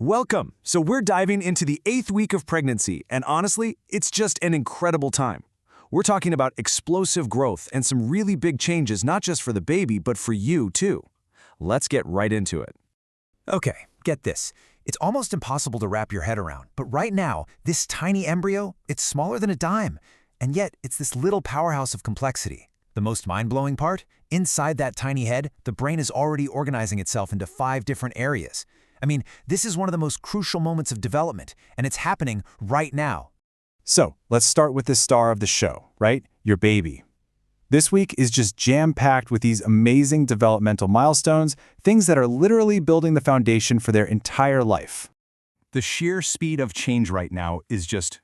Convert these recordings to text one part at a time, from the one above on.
Welcome! So we're diving into the 8th week of pregnancy, and honestly, it's just an incredible time. We're talking about explosive growth and some really big changes not just for the baby, but for you too. Let's get right into it. Okay, get this. It's almost impossible to wrap your head around, but right now, this tiny embryo, it's smaller than a dime, and yet it's this little powerhouse of complexity. The most mind-blowing part? Inside that tiny head, the brain is already organizing itself into 5 different areas. I mean, this is one of the most crucial moments of development, and it's happening right now. So, let's start with the star of the show, right? Your baby. This week is just jam-packed with these amazing developmental milestones, things that are literally building the foundation for their entire life. The sheer speed of change right now is just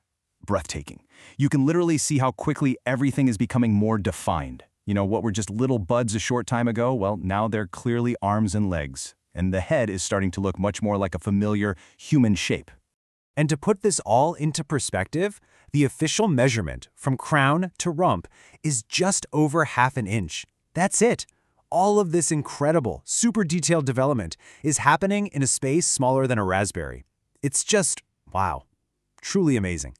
breathtaking. You can literally see how quickly everything is becoming more defined. What were just little buds a short time ago, well, now they're clearly arms and legs. And the head is starting to look much more like a familiar human shape. And to put this all into perspective, the official measurement from crown to rump is just over ½ an inch. That's it. All of this incredible, super detailed development is happening in a space smaller than a raspberry. It's just, wow, truly amazing.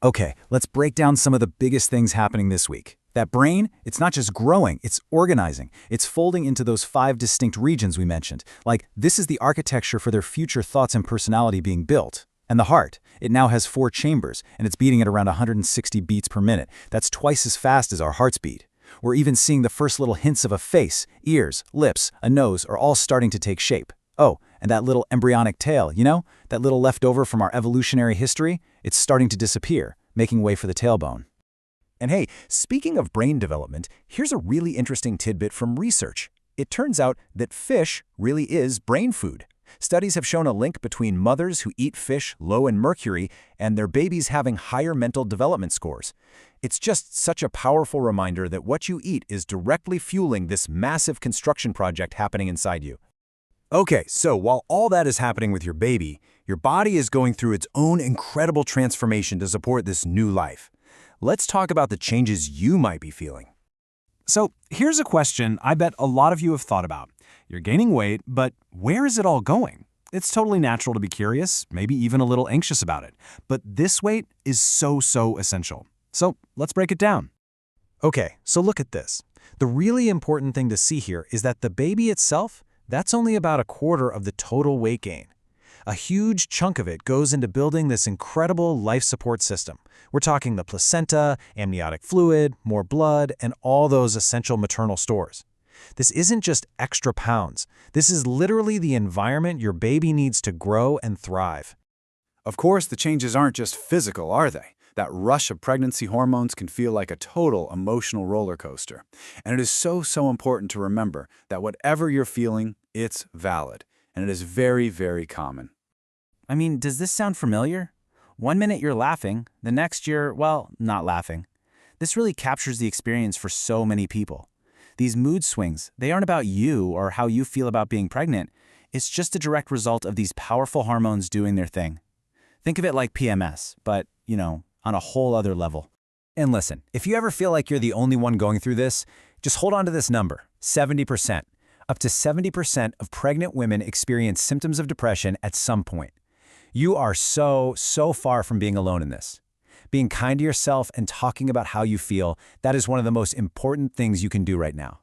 Okay, let's break down some of the biggest things happening this week. That brain, it's not just growing, it's organizing. It's folding into those 5 distinct regions we mentioned. Like, this is the architecture for their future thoughts and personality being built. And the heart, it now has 4 chambers, and it's beating at around 160 beats per minute. That's twice as fast as our heart's beat. We're even seeing the first little hints of a face, ears, lips, a nose are all starting to take shape. Oh, and that little embryonic tail, that little leftover from our evolutionary history, it's starting to disappear, making way for the tailbone. And hey, speaking of brain development, here's a really interesting tidbit from research. It turns out that fish really is brain food. Studies have shown a link between mothers who eat fish low in mercury and their babies having higher mental development scores. It's just such a powerful reminder that what you eat is directly fueling this massive construction project happening inside you. Okay, so while all that is happening with your baby, your body is going through its own incredible transformation to support this new life. Let's talk about the changes you might be feeling. So here's a question I bet a lot of you have thought about. You're gaining weight, but where is it all going? It's totally natural to be curious, maybe even a little anxious about it. But this weight is so essential. So let's break it down. Okay, so look at this. The really important thing to see here is that the baby itself, that's only about 1/4 of the total weight gain. A huge chunk of it goes into building this incredible life support system. We're talking the placenta, amniotic fluid, more blood, and all those essential maternal stores. This isn't just extra pounds. This is literally the environment your baby needs to grow and thrive. Of course, the changes aren't just physical, are they? That rush of pregnancy hormones can feel like a total emotional roller coaster. And it is so important to remember that whatever you're feeling, it's valid. And it is very common. I mean, does this sound familiar? One minute you're laughing, the next you're, well, not laughing. This really captures the experience for so many people. These mood swings, they aren't about you or how you feel about being pregnant. It's just a direct result of these powerful hormones doing their thing. Think of it like PMS, but, on a whole other level. And listen, if you ever feel like you're the only one going through this, just hold on to this number, 70%. Up to 70% of pregnant women experience symptoms of depression at some point. You are so far from being alone in this. Being kind to yourself and talking about how you feel, that is one of the most important things you can do right now.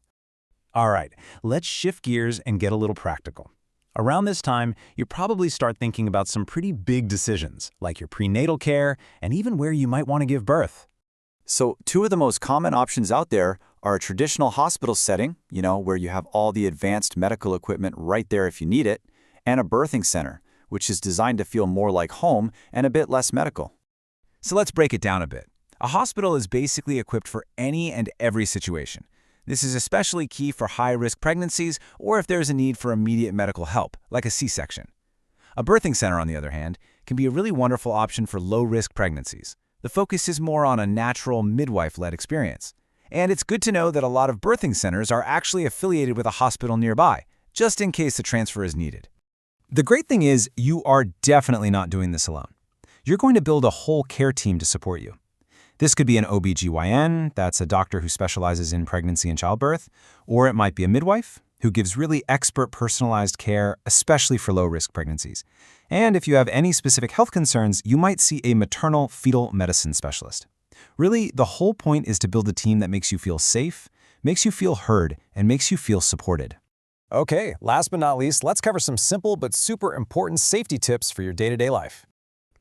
All right, let's shift gears and get a little practical. Around this time, you probably start thinking about some pretty big decisions, like your prenatal care and even where you might want to give birth. So 2 of the most common options out there are a traditional hospital setting, where you have all the advanced medical equipment right there if you need it, and a birthing center, which is designed to feel more like home and a bit less medical. So let's break it down a bit. A hospital is basically equipped for any and every situation. This is especially key for high-risk pregnancies or if there's a need for immediate medical help, like a C-section. A birthing center, on the other hand, can be a really wonderful option for low-risk pregnancies. The focus is more on a natural midwife-led experience. And it's good to know that a lot of birthing centers are actually affiliated with a hospital nearby, just in case a transfer is needed. The great thing is, you are definitely not doing this alone. You're going to build a whole care team to support you. This could be an OB/GYN, that's a doctor who specializes in pregnancy and childbirth, or it might be a midwife, who gives really expert personalized care, especially for low-risk pregnancies. And if you have any specific health concerns, you might see a maternal fetal medicine specialist. Really, the whole point is to build a team that makes you feel safe, makes you feel heard, and makes you feel supported. Okay, last but not least, let's cover some simple but super important safety tips for your day-to-day life.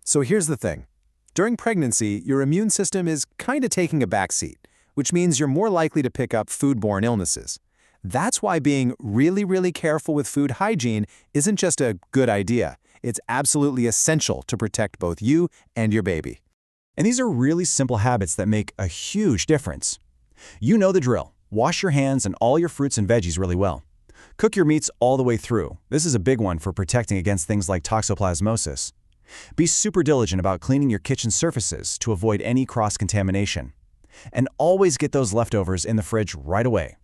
So here's the thing. During pregnancy, your immune system is kind of taking a backseat, which means you're more likely to pick up foodborne illnesses. That's why being really careful with food hygiene isn't just a good idea. It's absolutely essential to protect both you and your baby. And these are really simple habits that make a huge difference. You know the drill. Wash your hands and all your fruits and veggies really well. Cook your meats all the way through. This is a big one for protecting against things like toxoplasmosis. Be super diligent about cleaning your kitchen surfaces to avoid any cross-contamination. And always get those leftovers in the fridge right away.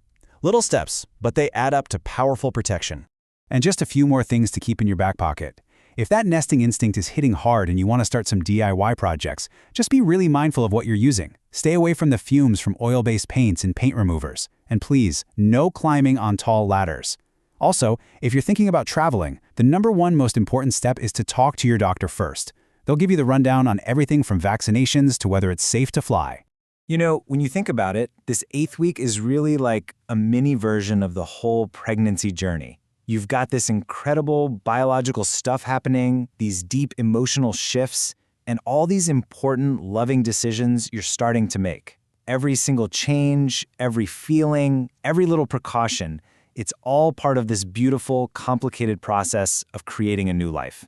Little steps, but they add up to powerful protection. And just a few more things to keep in your back pocket. If that nesting instinct is hitting hard and you want to start some DIY projects, just be really mindful of what you're using. Stay away from the fumes from oil-based paints and paint removers. And please, no climbing on tall ladders. Also, if you're thinking about traveling, the #1 most important step is to talk to your doctor first. They'll give you the rundown on everything from vaccinations to whether it's safe to fly. You know, when you think about it, this 8th week is really like a mini version of the whole pregnancy journey. You've got this incredible biological stuff happening, these deep emotional shifts, and all these important, loving decisions you're starting to make. Every single change, every feeling, every little precaution, it's all part of this beautiful, complicated process of creating a new life.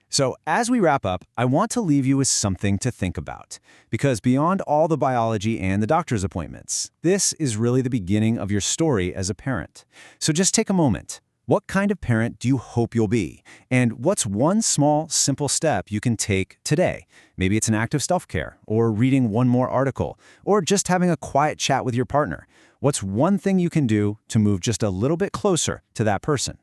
So as we wrap up, I want to leave you with something to think about. Because beyond all the biology and the doctor's appointments, this is really the beginning of your story as a parent. So just take a moment. What kind of parent do you hope you'll be? And what's one small, simple step you can take today? Maybe it's an act of self-care, or reading one more article, or just having a quiet chat with your partner. What's one thing you can do to move just a little bit closer to that person?